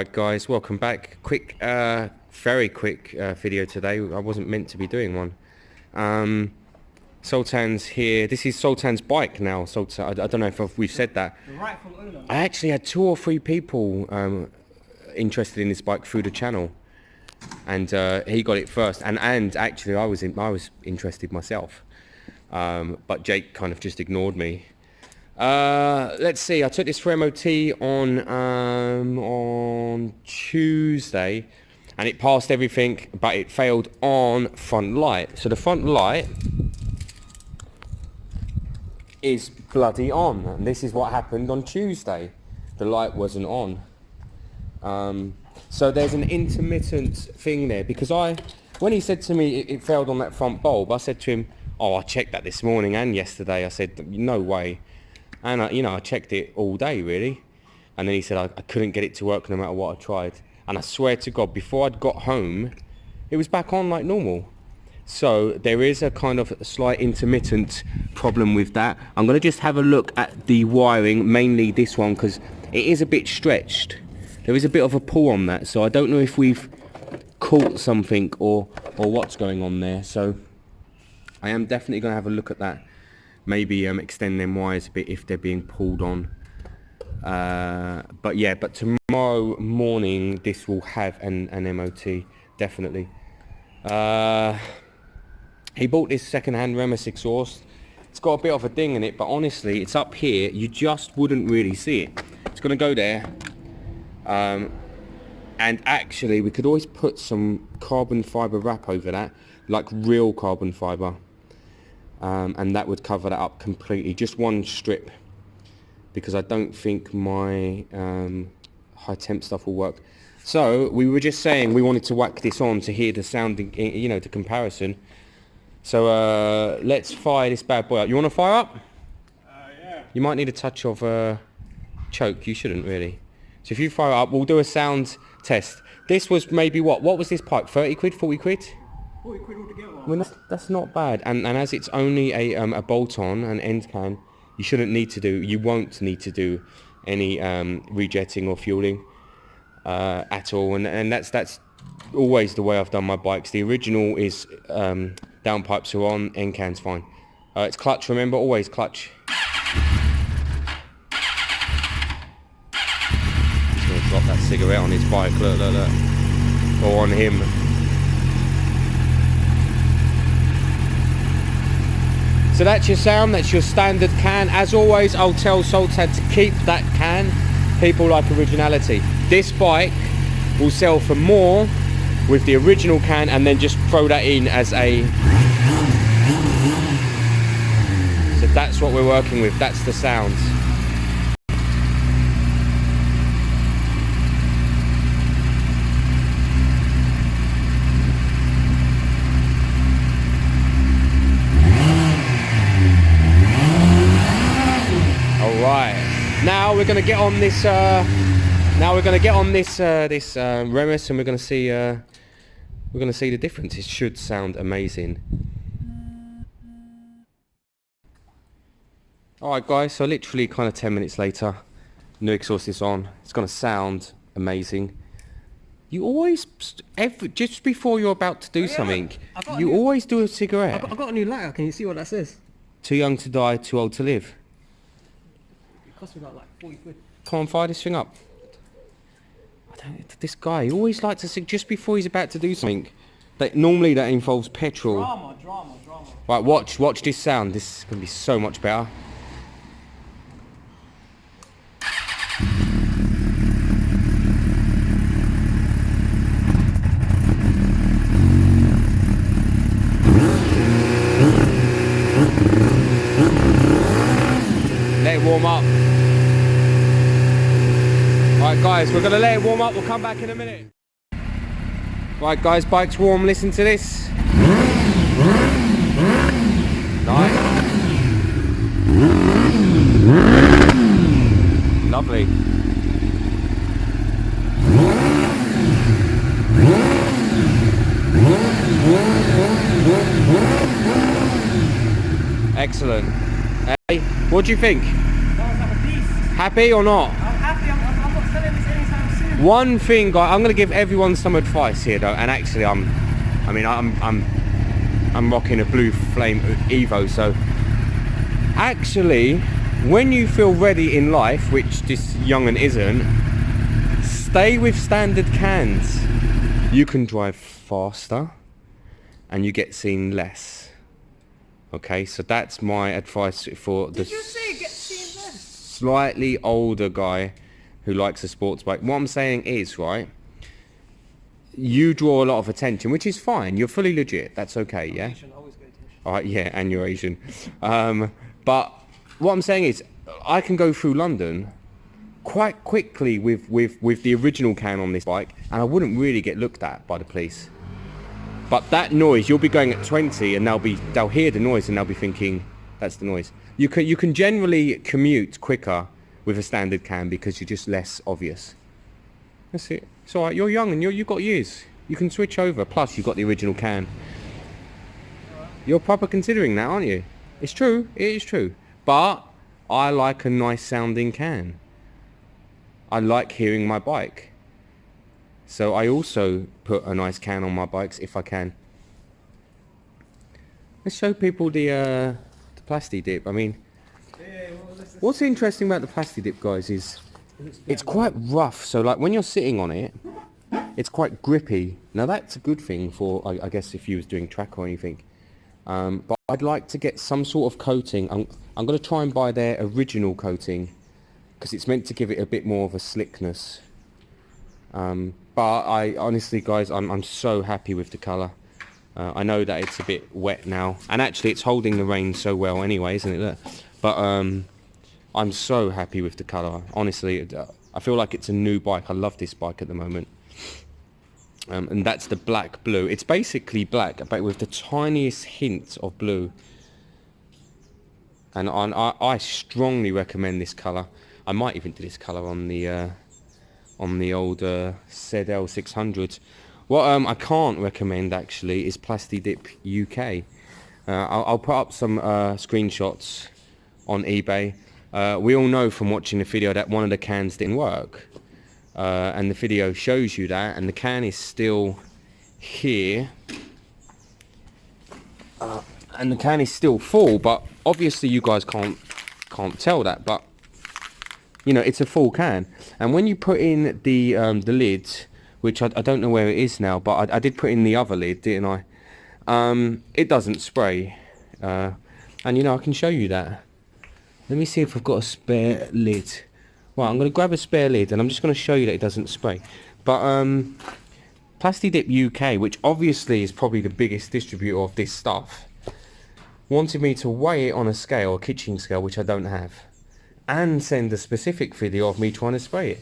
Alright guys, welcome back. Quick, very quick video today. I wasn't meant to be doing one. Sultan's here. This is Sultan's bike now. Sultan, I don't know if we've said that. The rightful owner. I actually had 2 or 3 people interested in this bike through the channel, and he got it first. And actually, I was interested myself, but Jake kind of just ignored me. Let's see. I took this for MOT on Tuesday, and it passed everything, but it failed on front light. So the front light is bloody on, and this is what happened on Tuesday. The light wasn't on. So there's an intermittent thing there, because when he said to me it failed on that front bulb, I said to him, "Oh, I checked that this morning and yesterday." I said, "No way." And I checked it all day really, and then he said I couldn't get it to work no matter what I tried. And I swear to God, before I'd got home, it was back on like normal. So there is a kind of a slight intermittent problem with that. I'm going to just have a look at the wiring, mainly this one, because it is a bit stretched. There is a bit of a pull on that, so I don't know if we've caught something or what's going on there. So I am definitely going to have a look at that. Maybe extend them wires a bit if they're being pulled on. But yeah, but tomorrow morning this will have an MOT, definitely. He bought this second-hand remus exhaust. It's got a bit of a ding in it, but honestly, it's up here. You just wouldn't really see it. It's going to go there. And actually, we could always put some carbon fibre wrap over that, like real carbon fibre. And that would cover that up completely. Just one strip, because I don't think my high temp stuff will work. So we were just saying we wanted to whack this on to hear the sounding, you know, the comparison. So let's fire this bad boy up. You want to fire up? Yeah. You might need a touch of choke. You shouldn't really. So if you fire up, we'll do a sound test. This was maybe what was this pipe? 30 quid, 40 quid? 40 quid altogether. Well, that's not bad. And as it's only a bolt-on, an end can, you won't need to do any rejetting or fueling at all. And that's always the way I've done my bikes. The original is downpipes are on, end can's fine. It's clutch, remember, always clutch. He's going to drop that cigarette on his bike, look. Or on him. So that's your sound, that's your standard can. As always, I'll tell Sultan to keep that can. People like originality. This bike will sell for more with the original can, and then just throw that in as a... So that's what we're working with, that's the sounds. Now we're going to get on this. This remus, and we're going to see. The difference. It should sound amazing. All right, guys. So literally, kind of 10 minutes later, new exhaust is on. It's going to sound amazing. You always, just before you're about to do something, you always do a cigarette. I've got a new lighter. Can you see what that says? Too young to die, too old to live. Cost me like 40 quid. Come on, fire this thing up. This guy, he always likes to sing just before he's about to do something. Normally that involves petrol. Drama. Right, watch this sound. This is going to be so much better. Let it warm up. Right guys, we're going to let it warm up, we'll come back in a minute. Right guys, bike's warm, listen to this. Nice. Lovely. Excellent. Hey, what do you think? Sounds like a beast. Happy or not? I'm happy. I'm not selling this anytime soon. One thing, I'm going to give everyone some advice here though, and actually I'm rocking a blue flame Evo, so actually when you feel ready in life, which this young'un isn't, stay with standard cans. You can drive faster and you get seen less. Okay, so that's my advice for the slightly older guy who likes a sports bike. What I'm saying is, right, you draw a lot of attention, which is fine. You're fully legit. That's okay, yeah? Asian, always get attention. All right, yeah, and you're Asian. But what I'm saying is, I can go through London quite quickly with the original can on this bike, and I wouldn't really get looked at by the police. But that noise, you'll be going at 20 and they'll hear the noise and they'll be thinking, that's the noise. You can generally commute quicker with a standard can because you're just less obvious. That's it. It's alright, you're young and you've got years. You can switch over, plus you've got the original can. You're proper considering that, aren't you? It's true, it is true. But I like a nice sounding can. I like hearing my bike. So I also put a nice can on my bikes if I can. Let's show people the plastidip. I mean, what's interesting about the plastidip, guys, is it's quite rough. So like when you're sitting on it, it's quite grippy. Now that's a good thing for, I guess, if you was doing track or anything. But I'd like to get some sort of coating. I'm going to try and buy their original coating because it's meant to give it a bit more of a slickness. But I honestly, guys, I'm so happy with the colour. I know that it's a bit wet now, and actually it's holding the rain so well anyway, isn't it? Look. But I'm so happy with the colour. Honestly, I feel like it's a new bike. I love this bike at the moment. And that's the black blue. It's basically black, but with the tiniest hint of blue. And I strongly recommend this colour. I might even do this colour on the old srad 600. What I can't recommend actually is Plastidip UK. I'll put up some screenshots on eBay. We all know from watching the video that one of the cans didn't work, and the video shows you that, and the can is still here, and the can is still full, but obviously you guys can't tell that, but you know, it's a full can. And when you put in the lid, which I don't know where it is now, but I did put in the other lid, didn't I? It doesn't spray. And you know, I can show you that. Let me see if I've got a spare lid. Well, I'm going to grab a spare lid and I'm just going to show you that it doesn't spray. But Plastidip UK, which obviously is probably the biggest distributor of this stuff, wanted me to weigh it on a scale, a kitchen scale, which I don't have, and send a specific video of me trying to spray it.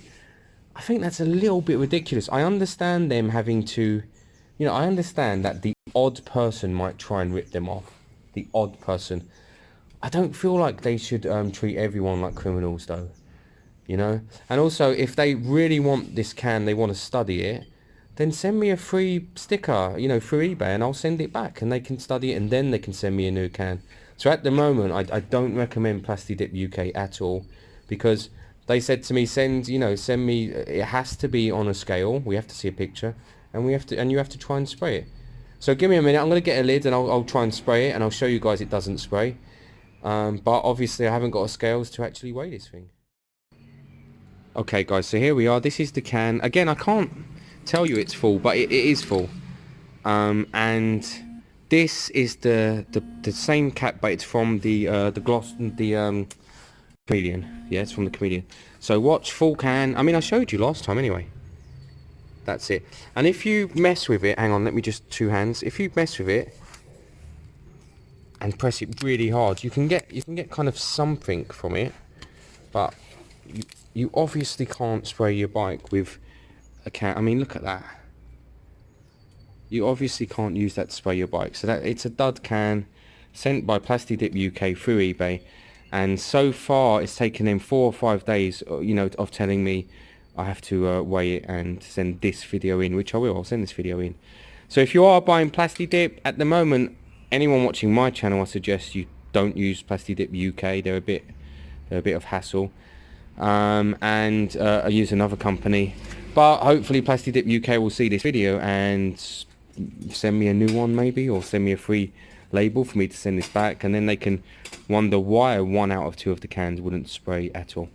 I think that's a little bit ridiculous. I understand them having to, you know, I understand that the odd person might try and rip them off. The odd person. I don't feel like they should treat everyone like criminals though, you know. And also, if they really want this can, they want to study it, then send me a free sticker, you know, through eBay, and I'll send it back and they can study it, and then they can send me a new can. So at the moment, I don't recommend Plastidip UK at all, because they said to me, send me, it has to be on a scale, we have to see a picture, and you have to try and spray it. So give me a minute, I'm going to get a lid and I'll try and spray it, and I'll show you guys it doesn't spray. But obviously I haven't got a scales to actually weigh this thing. Okay guys, so here we are, this is the can. Again, I can't tell you it's full, but it is full. And this is the same cap, but it's from the Chameleon. Yeah, it's from the Chameleon. So watch, full can. I mean, I showed you last time anyway. That's it. And if you mess with it, hang on, let me just two hands. If you mess with it and press it really hard, you can get kind of something from it, but you obviously can't spray your bike with a can. I mean, look at that. You obviously can't use that to spray your bike. So that it's a dud can sent by Plastidip UK through eBay, and so far it's taken them 4 or 5 days, you know, of telling me I have to weigh it and send this video in, which I will. I'll send this video in. So if you are buying Plastidip at the moment, anyone watching my channel, I suggest you don't use Plastidip UK. They're a bit of hassle. And I use another company. But hopefully Plastidip UK will see this video and send me a new one maybe, or send me a free label for me to send this back, and then they can wonder why 1 out of 2 of the cans wouldn't spray at all.